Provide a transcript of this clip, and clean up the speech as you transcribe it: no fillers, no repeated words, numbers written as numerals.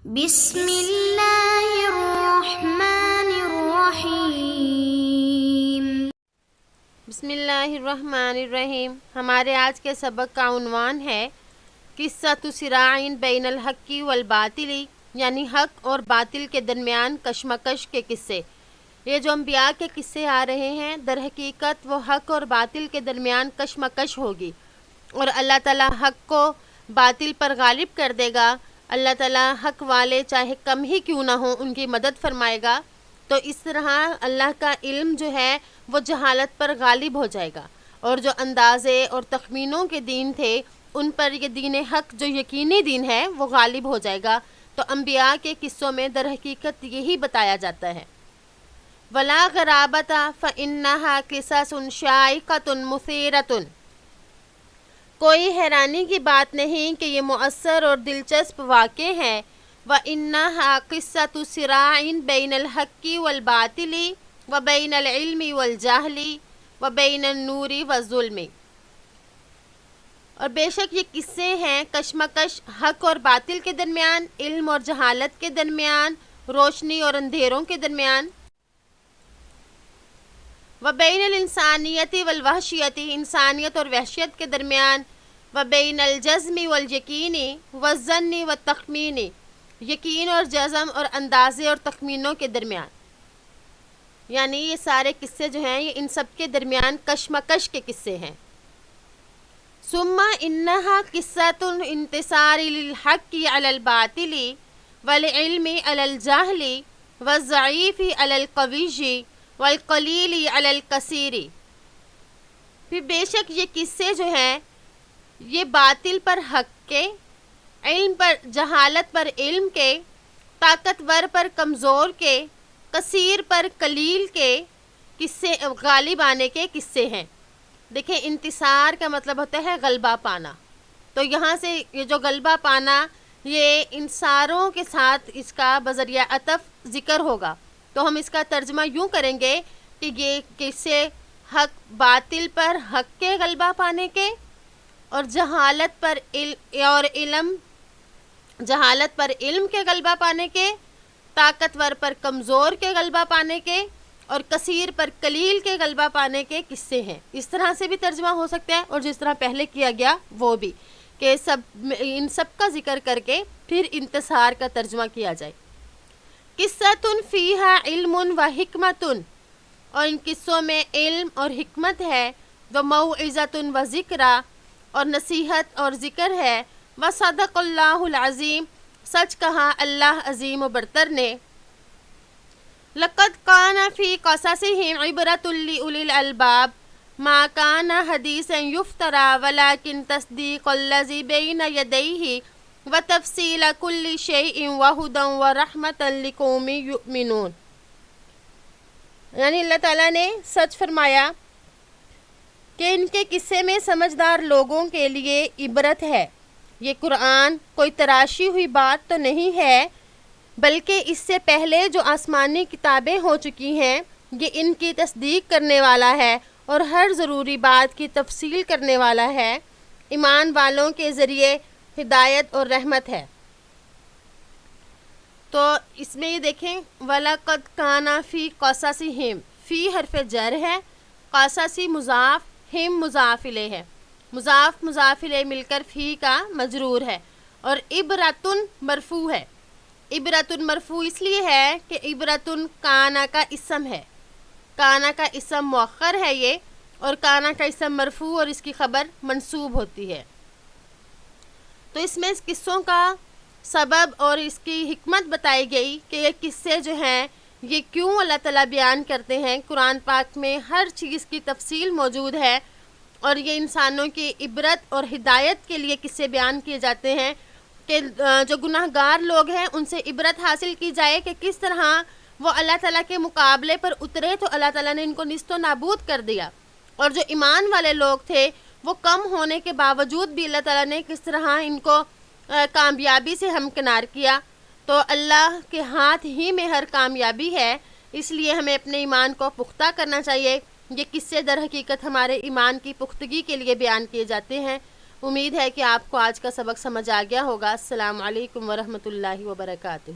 بسم اللہ الرحمن الرحیم۔ بسم اللہ الرحمن الرحیم۔ ہمارے آج کے سبق کا عنوان ہے قصۃ صراع بین الحق والباطل، یعنی حق اور باطل کے درمیان کشمکش کے قصے۔ یہ جو انبیاء کے قصے آ رہے ہیں، در حقیقت وہ حق اور باطل کے درمیان کشمکش ہوگی، اور اللہ تعالیٰ حق کو باطل پر غالب کر دے گا۔ اللہ تعالیٰ حق والے چاہے کم ہی کیوں نہ ہوں ان کی مدد فرمائے گا۔ تو اس طرح اللہ کا علم جو ہے وہ جہالت پر غالب ہو جائے گا، اور جو اندازے اور تخمینوں کے دین تھے ان پر یہ دین حق جو یقینی دین ہے وہ غالب ہو جائے گا۔ تو انبیاء کے قصوں میں در حقیقت یہی بتایا جاتا ہے۔ وَلَا غَرَابَةَ فَإِنَّهَا قِصَصٌ شَائِقَةٌ مُثِيرَةٌ۔ کوئی حیرانی کی بات نہیں کہ یہ مؤثر اور دلچسپ واقع ہے۔ وَإِنَّهَا قِصَّةُ صِرَاعٍ بَيْنَ الْحَقِّ وَالْبَاطِلِ وَبَيْنَ الْعِلْمِ وَالْجَهْلِ وَبَيْنَ النُّورِ وَالظُّلْمِ۔ اور بے شک یہ قصے ہیں کشمکش حق اور باطل کے درمیان، علم اور جہالت کے درمیان، روشنی اور اندھیروں کے درمیان۔ وَبَيْنَ الْإِنسَانِيَّةِ وَالْوَحْشِيَّةِ، انسانیت اور وحشیت کے درمیان۔ وَبَيْنَ الْجَزْمِ وَالْيَقِينِ وَالظَّنِّ وَالتَّخْمِينِ، یقین اور جزم اور اندازے اور تخمینوں کے درمیان۔ یعنی یہ سارے قصے جو ہیں یہ ان سب کے درمیان کشمکش کے قصے ہیں۔ ثُمَّ إِنَّهَا قِصَّةُ الْانتِصَارِ لِلْحَقِّ عَلَى الْبَاطِلِ وَالْعِلْمِ عَلَى الْجَهْلِ وَالضَّعِيفِ عَلَى الْقَوِيِّ وَالْقَلِيلِ عَلَى الْكَثِيرِ۔ پھر بے شک یہ قصے جو ہیں یہ باطل پر حق کے، علم پر جہالت پر علم کے، طاقتور پر کمزور کے، کثیر پر قلیل کے قصے، غالب آنے کے قصے ہیں۔ دیکھیں انتصار کا مطلب ہوتا ہے غلبہ پانا، تو یہاں سے یہ جو غلبہ پانا یہ انصاروں کے ساتھ اس کا بذریعہ عطف ذکر ہوگا، تو ہم اس کا ترجمہ یوں کریں گے کہ یہ قصے حق باطل پر حق کے غلبہ پانے کے، اور جہالت پر علم کے غلبہ پانے کے، طاقتور پر کمزور کے غلبہ پانے کے، اور کثیر پر قلیل کے غلبہ پانے کے قصے ہیں۔ اس طرح سے بھی ترجمہ ہو سکتا ہے، اور جس طرح پہلے کیا گیا وہ بھی، کہ ان سب کا ذکر کر کے پھر انتصار کا ترجمہ کیا جائے۔ قصۃ فیہا علم و حکمت، اور ان قصوں میں علم اور حکمت ہے، وموعظۃ و ذکرہ، اور نصیحت اور ذکر ہے، وصدق اللہ العظیم، سچ کہا اللہ عظیم و برتر نے۔ لقد کان فی قصصہم عبرۃ لأولی الالباب ما کان حدیثا یفتری ولکن تصدیق الذی بین یدیہ وتفصیل کل شیء وہدی ورحمۃ لقوم یؤمنون۔ یعنی اللہ تعالیٰ نے سچ فرمایا کہ ان کے قصے میں سمجھدار لوگوں کے لیے عبرت ہے۔ یہ قرآن کوئی تراشی ہوئی بات تو نہیں ہے، بلکہ اس سے پہلے جو آسمانی کتابیں ہو چکی ہیں یہ ان کی تصدیق کرنے والا ہے، اور ہر ضروری بات کی تفصیل کرنے والا ہے، ایمان والوں کے ذریعے ہدایت اور رحمت ہے۔ تو اس میں یہ دیکھیں وَلَقَدْ كَانَ فِي قَصَصِهِمْ، فی حرف جر ہے، قصصی مضاف، ہم مضاف الیہ ہے، مضاف الیہ مل کر فی کا مجرور ہے، اور عبرتن مرفوع ہے۔ عبرتن مرفوع اس لیے ہے کہ عبرتن کانا کا اسم ہے، کانا کا اسم مؤخر ہے یہ، اور کانا کا اسم مرفوع اور اس کی خبر منصوب ہوتی ہے۔ تو اس میں اس قصوں کا سبب اور اس کی حکمت بتائی گئی کہ یہ قصے جو ہیں یہ کیوں اللہ تعالیٰ بیان کرتے ہیں۔ قرآن پاک میں ہر چیز کی تفصیل موجود ہے، اور یہ انسانوں کی عبرت اور ہدایت کے لیے قصے بیان کیے جاتے ہیں کہ جو گناہ گار لوگ ہیں ان سے عبرت حاصل کی جائے کہ کس طرح وہ اللہ تعالیٰ کے مقابلے پر اترے تو اللہ تعالیٰ نے ان کو نیست و نابود کر دیا، اور جو ایمان والے لوگ تھے وہ کم ہونے کے باوجود بھی اللہ تعالیٰ نے کس طرح ان کو کامیابی سے ہمکنار کیا۔ تو اللہ کے ہاتھ ہی میں ہر کامیابی ہے، اس لیے ہمیں اپنے ایمان کو پختہ کرنا چاہیے۔ یہ قصے در حقیقت ہمارے ایمان کی پختگی کے لیے بیان کیے جاتے ہیں، امید ہے کہ آپ کو آج کا سبق سمجھ آ گیا ہوگا۔ السلام علیکم ورحمۃ اللہ وبرکاتہ۔